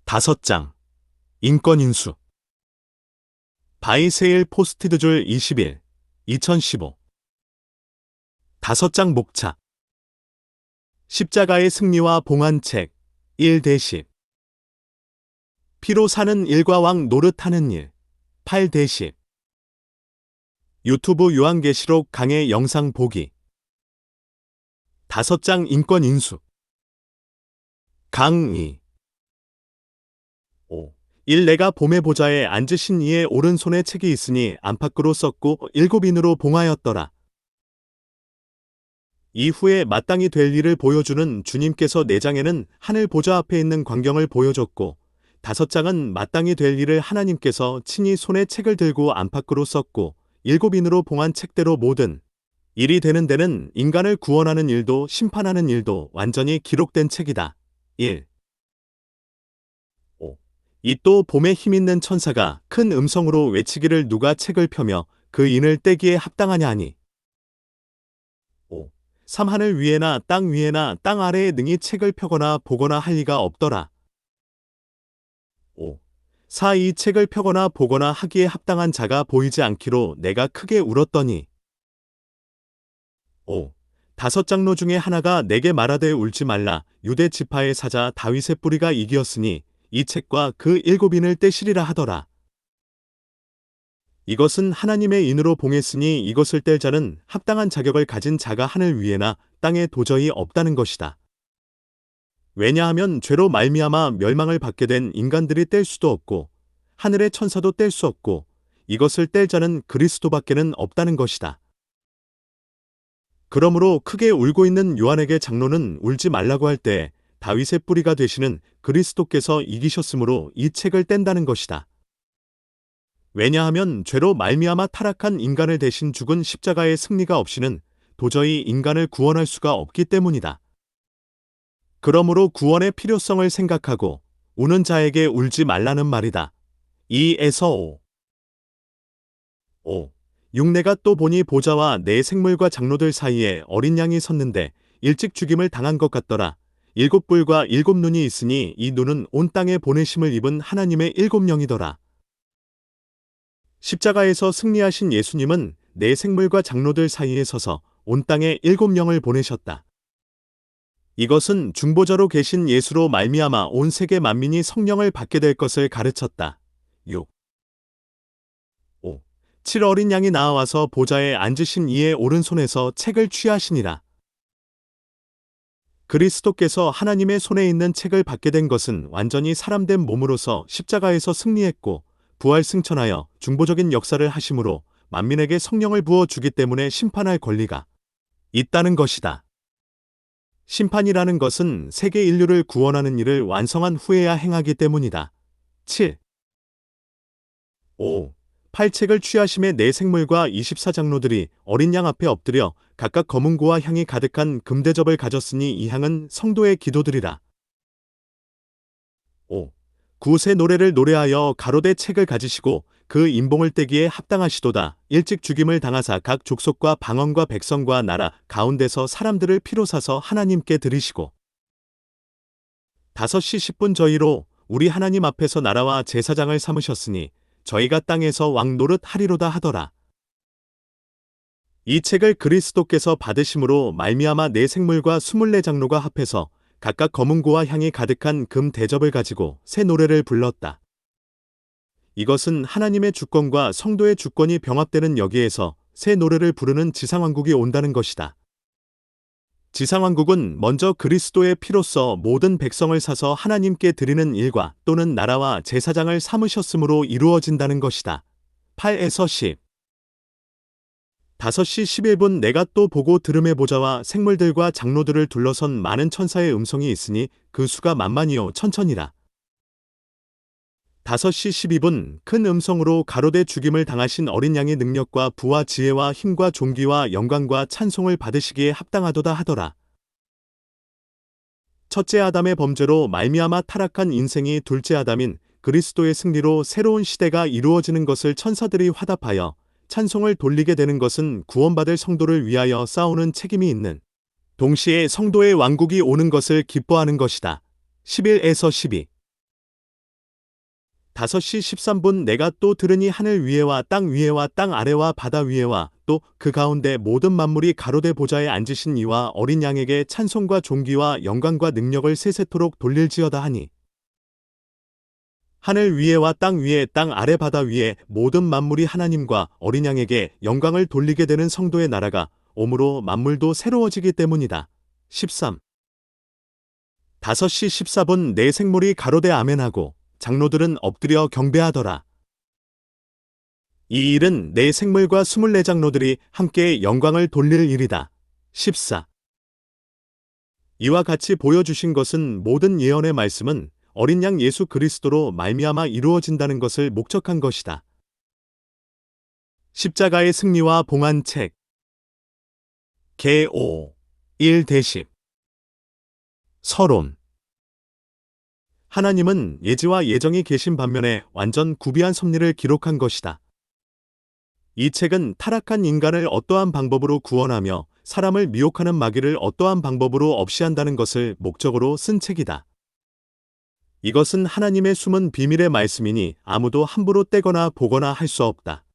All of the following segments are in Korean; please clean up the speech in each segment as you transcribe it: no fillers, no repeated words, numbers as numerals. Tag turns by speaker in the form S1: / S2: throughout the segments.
S1: 5장 인권인수 바이세일 포스티드줄 20일 2015 5장 목차 십자가의 승리와 봉안책 1-10 피로 사는 일과 왕 노릇하는 일 8-10 유튜브 요한계시록 강해 영상 보기 5장 인권인수 강의 5. 1. 내가 봄의 보좌에 앉으신 이의 오른손에 책이 있으니 안팎으로 썼고 7인으로 봉하였더라. 이후에 마땅히 될 일을 보여주는 주님께서 4장에는 하늘 보좌 앞에 있는 광경을 보여줬고 5장은 마땅히 될 일을 하나님께서 친히 손에 책을 들고 안팎으로 썼고 7인으로 봉한 책대로 모든 일이 되는 데는 인간을 구원하는 일도 심판하는 일도 완전히 기록된 책이다. 1. 이 또 봄에 힘있는 천사가 큰 음성으로 외치기를 누가 책을 펴며 그 인을 떼기에 합당하냐 하니 5. 3. 하늘 위에나 땅 위에나 땅 아래에 능히 책을 펴거나 보거나 할 리가 없더라. 5. 4. 이 책을 펴거나 보거나 하기에 합당한 자가 보이지 않기로 내가 크게 울었더니 5. 5 장로 중에 하나가 내게 말하되 울지 말라. 유대 지파의 사자 다윗의 뿌리가 이기었으니 이 책과 그 7인을 떼시리라 하더라. 이것은 하나님의 인으로 봉했으니 이것을 뗄 자는 합당한 자격을 가진 자가 하늘 위에나 땅에 도저히 없다는 것이다. 왜냐하면 죄로 말미암아 멸망을 받게 된 인간들이 뗄 수도 없고 하늘의 천사도 뗄 수 없고 이것을 뗄 자는 그리스도밖에는 없다는 것이다. 그러므로 크게 울고 있는 요한에게 장로는 울지 말라고 할 때 다윗의 뿌리가 되시는 그리스도께서 이기셨으므로 이 책을 뗀다는 것이다. 왜냐하면 죄로 말미암아 타락한 인간을 대신 죽은 십자가의 승리가 없이는 도저히 인간을 구원할 수가 없기 때문이다. 그러므로 구원의 필요성을 생각하고 우는 자에게 울지 말라는 말이다. 2에서 5. 6. 내가 또 보니 보좌와 네 생물과 장로들 사이에 어린 양이 섰는데 일찍 죽임을 당한 것 같더라. 7뿔과 7눈이 있으니 이 눈은 온 땅에 보내심을 입은 하나님의 7영이더라. 십자가에서 승리하신 예수님은 네 생물과 장로들 사이에 서서 온 땅에 7영을 보내셨다. 이것은 중보자로 계신 예수로 말미암아 온 세계 만민이 성령을 받게 될 것을 가르쳤다. 6. 5. 7 어린 양이 나와서 보좌에 앉으신 이의 오른손에서 책을 취하시니라. 그리스도께서 하나님의 손에 있는 책을 받게 된 것은 완전히 사람된 몸으로서 십자가에서 승리했고 부활 승천하여 중보적인 역사를 하심으로 만민에게 성령을 부어 주기 때문에 심판할 권리가 있다는 것이다. 심판이라는 것은 세계 인류를 구원하는 일을 완성한 후에야 행하기 때문이다. 7. 5. 8책을 취하심에 네 생물과 24장로들이 어린 양 앞에 엎드려 각각 검은고와 향이 가득한 금대접을 가졌으니 이 향은 성도의 기도들이라. 5. 9 새 노래를 노래하여 가로되 책을 가지시고 그 인봉을 떼기에 합당하시도다. 일찍 죽임을 당하사 각 족속과 방언과 백성과 나라 가운데서 사람들을 피로 사서 하나님께 드리시고 5시 10분 저희로 우리 하나님 앞에서 나라와 제사장을 삼으셨으니 저희가 땅에서 왕 노릇 하리로다 하더라. 이 책을 그리스도께서 받으심으로 말미암아 네 생물과 24장로가 합해서 각각 검은고와 향이 가득한 금 대접을 가지고 새 노래를 불렀다. 이것은 하나님의 주권과 성도의 주권이 병합되는 여기에서 새 노래를 부르는 지상왕국이 온다는 것이다. 지상왕국은 먼저 그리스도의 피로써 모든 백성을 사서 하나님께 드리는 일과 또는 나라와 제사장을 삼으셨으므로 이루어진다는 것이다. 8에서 10. 5시 11분 내가 또 보고 들음의 보좌와 생물들과 장로들을 둘러선 많은 천사의 음성이 있으니 그 수가 만만이요 천천이라. 5시 12분 큰 음성으로 가로되 죽임을 당하신 어린 양의 능력과 부와 지혜와 힘과 존귀와 영광과 찬송을 받으시기에 합당하도다 하더라. 첫째 아담의 범죄로 말미암아 타락한 인생이 둘째 아담인 그리스도의 승리로 새로운 시대가 이루어지는 것을 천사들이 화답하여 찬송을 돌리게 되는 것은 구원받을 성도를 위하여 싸우는 책임이 있는 동시에 성도의 왕국이 오는 것을 기뻐하는 것이다. 11에서 12 5시 13분 내가 또 들으니 하늘 위에와 땅 위에와 땅 아래와 바다 위에와 또 그 가운데 모든 만물이 가로되 보좌에 앉으신 이와 어린 양에게 찬송과 존귀와 영광과 능력을 세세토록 돌릴지어다 하니 하늘 위에와 땅 위에 땅 아래 바다 위에 모든 만물이 하나님과 어린 양에게 영광을 돌리게 되는 성도의 나라가 오므로 만물도 새로워지기 때문이다. 13. 5시 14분 내 생물이 가로되 아멘하고 장로들은 엎드려 경배하더라. 이 일은 내 생물과 24장로들이 함께 영광을 돌릴 일이다. 14. 이와 같이 보여주신 것은 모든 예언의 말씀은 어린 양 예수 그리스도로 말미암아 이루어진다는 것을 목적한 것이다. 십자가의 승리와 봉한 책 개5 1-10 서론 하나님은 예지와 예정이 계신 반면에 완전 구비한 섭리를 기록한 것이다. 이 책은 타락한 인간을 어떠한 방법으로 구원하며 사람을 미혹하는 마귀를 어떠한 방법으로 없이한다는 것을 목적으로 쓴 책이다. 이것은 하나님의 숨은 비밀의 말씀이니 아무도 함부로 떼거나 보거나 할 수 없다.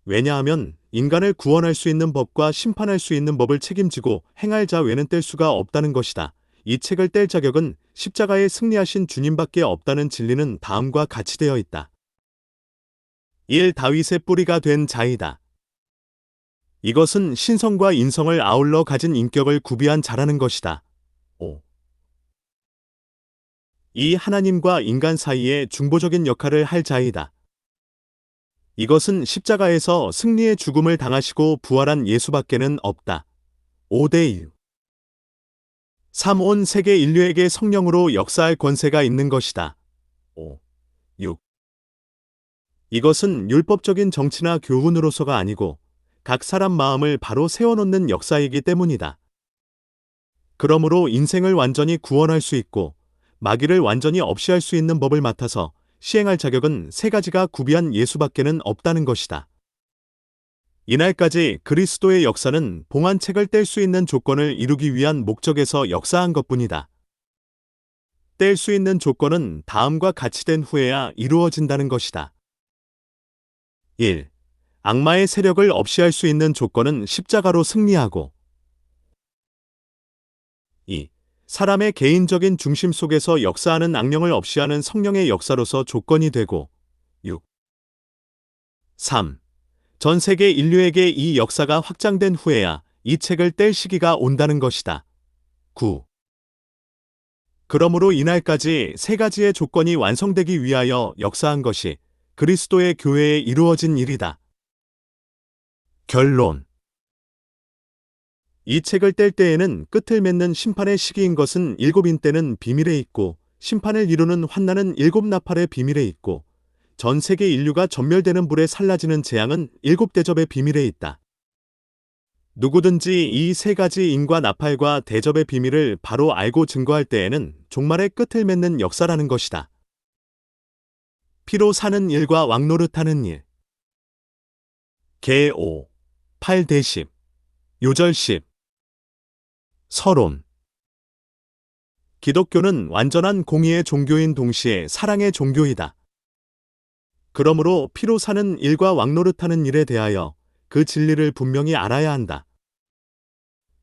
S1: 왜냐하면 인간을 구원할 수 있는 법과 심판할 수 있는 법을 책임지고 행할 자 외는 뗄 수가 없다는 것이다. 이 책을 뗄 자격은 십자가에 승리하신 주님밖에 없다는 진리는 다음과 같이 되어 있다. 1. 다윗의 뿌리가 된 자이다. 이것은 신성과 인성을 아울러 가진 인격을 구비한 자라는 것이다. 5. 이 하나님과 인간 사이에 중보적인 역할을 할 자이다. 이것은 십자가에서 승리의 죽음을 당하시고 부활한 예수밖에는 없다. 5대1. 3. 온 세계 인류에게 성령으로 역사할 권세가 있는 것이다. 5. 6. 이것은 율법적인 정치나 교훈으로서가 아니고 각 사람 마음을 바로 세워놓는 역사이기 때문이다. 그러므로 인생을 완전히 구원할 수 있고 마귀를 완전히 없이할 수 있는 법을 맡아서 시행할 자격은 세 가지가 구비한 예수밖에는 없다는 것이다. 이날까지 그리스도의 역사는 봉한 책을 뗄 수 있는 조건을 이루기 위한 목적에서 역사한 것뿐이다. 뗄 수 있는 조건은 다음과 같이 된 후에야 이루어진다는 것이다. 1. 악마의 세력을 없이할 수 있는 조건은 십자가로 승리하고 2. 사람의 개인적인 중심 속에서 역사하는 악령을 없이하는 성령의 역사로서 조건이 되고 6. 3. 전 세계 인류에게 이 역사가 확장된 후에야 이 책을 뗄 시기가 온다는 것이다. 9. 그러므로 이날까지 세 가지의 조건이 완성되기 위하여 역사한 것이 그리스도의 교회에 이루어진 일이다. 결론. 이 책을 뗄 때에는 끝을 맺는 심판의 시기인 것은 7인 때는 비밀에 있고 심판을 이루는 환난은 7나팔의 비밀에 있고 전 세계 인류가 전멸되는 불에 살라지는 재앙은 7대접의 비밀에 있다. 누구든지 이 세 가지 인과 나팔과 대접의 비밀을 바로 알고 증거할 때에는 종말의 끝을 맺는 역사라는 것이다. 피로 사는 일과 왕노릇하는 일. 개5 8-10 요절 10 서론. 기독교는 완전한 공의의 종교인 동시에 사랑의 종교이다. 그러므로 피로 사는 일과 왕노릇하는 일에 대하여 그 진리를 분명히 알아야 한다.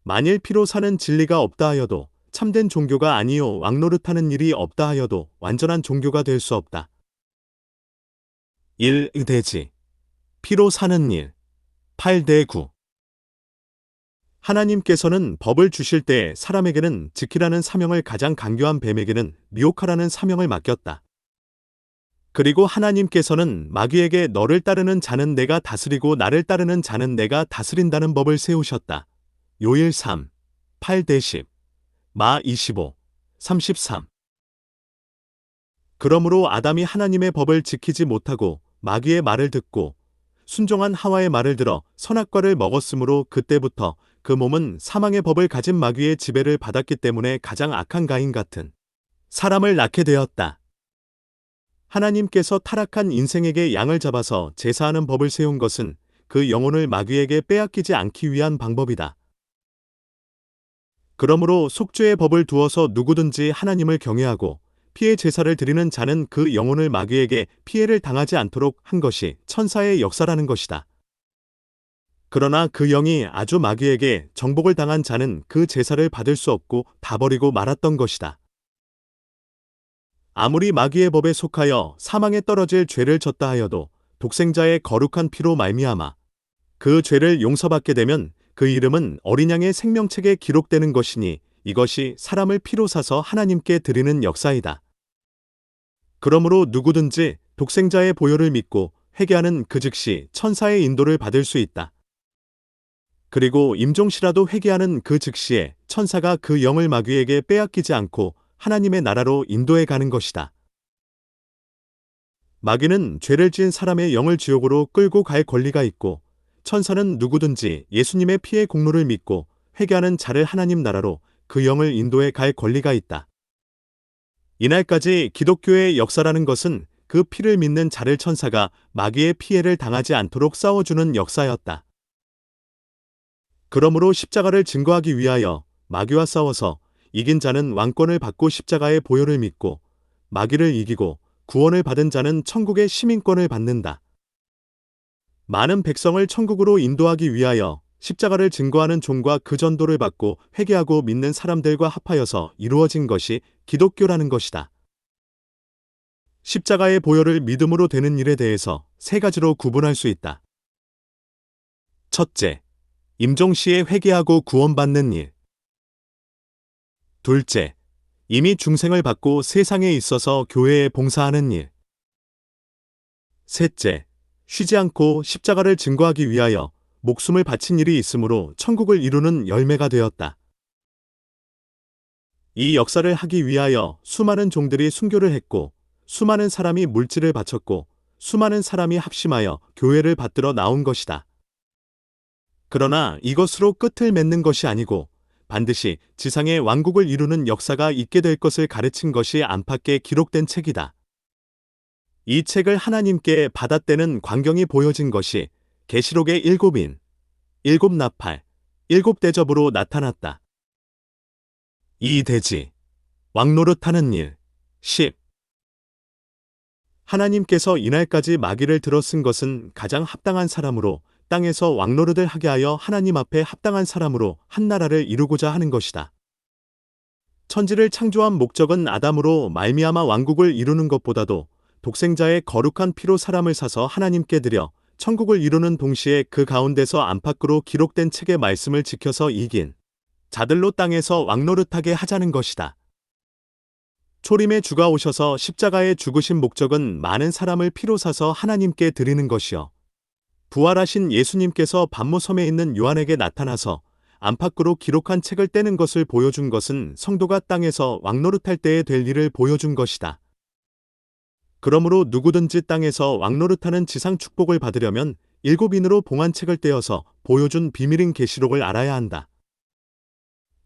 S1: 만일 피로 사는 진리가 없다 하여도 참된 종교가 아니요 왕노릇하는 일이 없다 하여도 완전한 종교가 될 수 없다. 1대지 피로 사는 일 8-9 하나님께서는 법을 주실 때 사람에게는 지키라는 사명을 가장 강교한 뱀에게는 미혹하라는 사명을 맡겼다. 그리고 하나님께서는 마귀에게 너를 따르는 자는 내가 다스리고 나를 따르는 자는 내가 다스린다는 법을 세우셨다. 요일 3 8-10 마 25 33 그러므로 아담이 하나님의 법을 지키지 못하고 마귀의 말을 듣고 순종한 하와의 말을 들어 선악과를 먹었으므로 그때부터 그 몸은 사망의 법을 가진 마귀의 지배를 받았기 때문에 가장 악한 가인 같은 사람을 낳게 되었다. 하나님께서 타락한 인생에게 양을 잡아서 제사하는 법을 세운 것은 그 영혼을 마귀에게 빼앗기지 않기 위한 방법이다. 그러므로 속죄의 법을 두어서 누구든지 하나님을 경외하고 피해 제사를 드리는 자는 그 영혼을 마귀에게 피해를 당하지 않도록 한 것이 천사의 역사라는 것이다. 그러나 그 영이 아주 마귀에게 정복을 당한 자는 그 제사를 받을 수 없고 다 버리고 말았던 것이다. 아무리 마귀의 법에 속하여 사망에 떨어질 죄를 졌다 하여도 독생자의 거룩한 피로 말미암아 그 죄를 용서받게 되면 그 이름은 어린 양의 생명책에 기록되는 것이니 이것이 사람을 피로 사서 하나님께 드리는 역사이다. 그러므로 누구든지 독생자의 보혈을 믿고 회개하는 그 즉시 천사의 인도를 받을 수 있다. 그리고 임종시라도 회개하는 그 즉시에 천사가 그 영을 마귀에게 빼앗기지 않고 하나님의 나라로 인도해 가는 것이다. 마귀는 죄를 지은 사람의 영을 지옥으로 끌고 갈 권리가 있고 천사는 누구든지 예수님의 피의 공로를 믿고 회개하는 자를 하나님 나라로 그 영을 인도해 갈 권리가 있다. 이날까지 기독교의 역사라는 것은 그 피를 믿는 자를 천사가 마귀의 피해를 당하지 않도록 싸워주는 역사였다. 그러므로 십자가를 증거하기 위하여 마귀와 싸워서 이긴 자는 왕권을 받고 십자가의 보혈을 믿고 마귀를 이기고 구원을 받은 자는 천국의 시민권을 받는다. 많은 백성을 천국으로 인도하기 위하여 십자가를 증거하는 종과 그 전도를 받고 회개하고 믿는 사람들과 합하여서 이루어진 것이 기독교라는 것이다. 십자가의 보혈을 믿음으로 되는 일에 대해서 세 가지로 구분할 수 있다. 첫째, 임종시에 회개하고 구원받는 일. 둘째, 이미 중생을 받고 세상에 있어서 교회에 봉사하는 일. 셋째, 쉬지 않고 십자가를 증거하기 위하여 목숨을 바친 일이 있으므로 천국을 이루는 열매가 되었다. 이 역사를 하기 위하여 수많은 종들이 순교를 했고 수많은 사람이 물질을 바쳤고 수많은 사람이 합심하여 교회를 받들어 나온 것이다. 그러나 이것으로 끝을 맺는 것이 아니고 반드시 지상의 왕국을 이루는 역사가 있게 될 것을 가르친 것이 안팎에 기록된 책이다. 이 책을 하나님께 받았다는 광경이 보여진 것이 계시록의 7인, 7나팔, 7대접으로 나타났다. 이 대지, 왕노릇하는 일, 10. 하나님께서 이날까지 마귀를 들어 쓴 것은 가장 합당한 사람으로 땅에서 왕노릇을 하게 하여 하나님 앞에 합당한 사람으로 한 나라를 이루고자 하는 것이다. 천지를 창조한 목적은 아담으로 말미암아 왕국을 이루는 것보다도 독생자의 거룩한 피로 사람을 사서 하나님께 드려 천국을 이루는 동시에 그 가운데서 안팎으로 기록된 책의 말씀을 지켜서 이긴 자들로 땅에서 왕노릇하게 하자는 것이다. 초림의 주가 오셔서 십자가에 죽으신 목적은 많은 사람을 피로 사서 하나님께 드리는 것이요. 부활하신 예수님께서 반모섬에 있는 요한에게 나타나서 안팎으로 기록한 책을 떼는 것을 보여준 것은 성도가 땅에서 왕노릇할 때에 될 일을 보여준 것이다. 그러므로 누구든지 땅에서 왕노릇하는 지상 축복을 받으려면 7인으로 봉한 책을 떼어서 보여준 비밀인 계시록을 알아야 한다.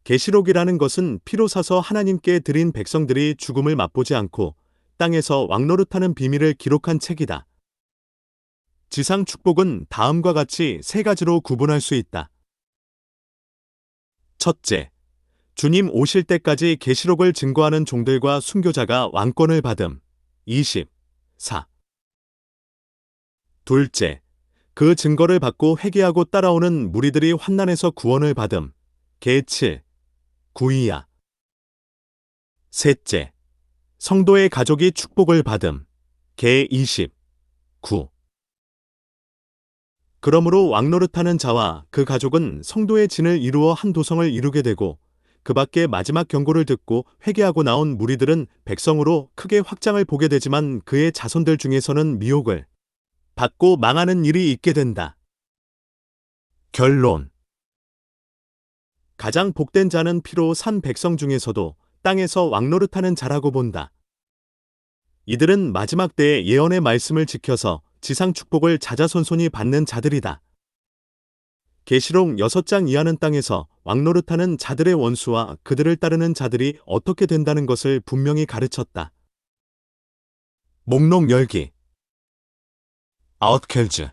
S1: 계시록이라는 것은 피로 사서 하나님께 드린 백성들이 죽음을 맛보지 않고 땅에서 왕노릇하는 비밀을 기록한 책이다. 지상 축복은 다음과 같이 세 가지로 구분할 수 있다. 첫째, 주님 오실 때까지 계시록을 증거하는 종들과 순교자가 왕권을 받음. 24. 둘째, 그 증거를 받고 회개하고 따라오는 무리들이 환난에서 구원을 받음. 계 7. 9이야. 셋째, 성도의 가족이 축복을 받음. 계 20. 9. 그러므로 왕노릇하는 자와 그 가족은 성도의 진을 이루어 한 도성을 이루게 되고 그 밖에 마지막 경고를 듣고 회개하고 나온 무리들은 백성으로 크게 확장을 보게 되지만 그의 자손들 중에서는 미혹을 받고 망하는 일이 있게 된다. 결론. 가장 복된 자는 피로 산 백성 중에서도 땅에서 왕노릇하는 자라고 본다. 이들은 마지막 때의 예언의 말씀을 지켜서 지상 축복을 자자손손이 받는 자들이다. 계시록 6장 이하는 땅에서 왕노릇하는 자들의 원수와 그들을 따르는 자들이 어떻게 된다는 것을 분명히 가르쳤다. 목록 열기. 아웃켈즈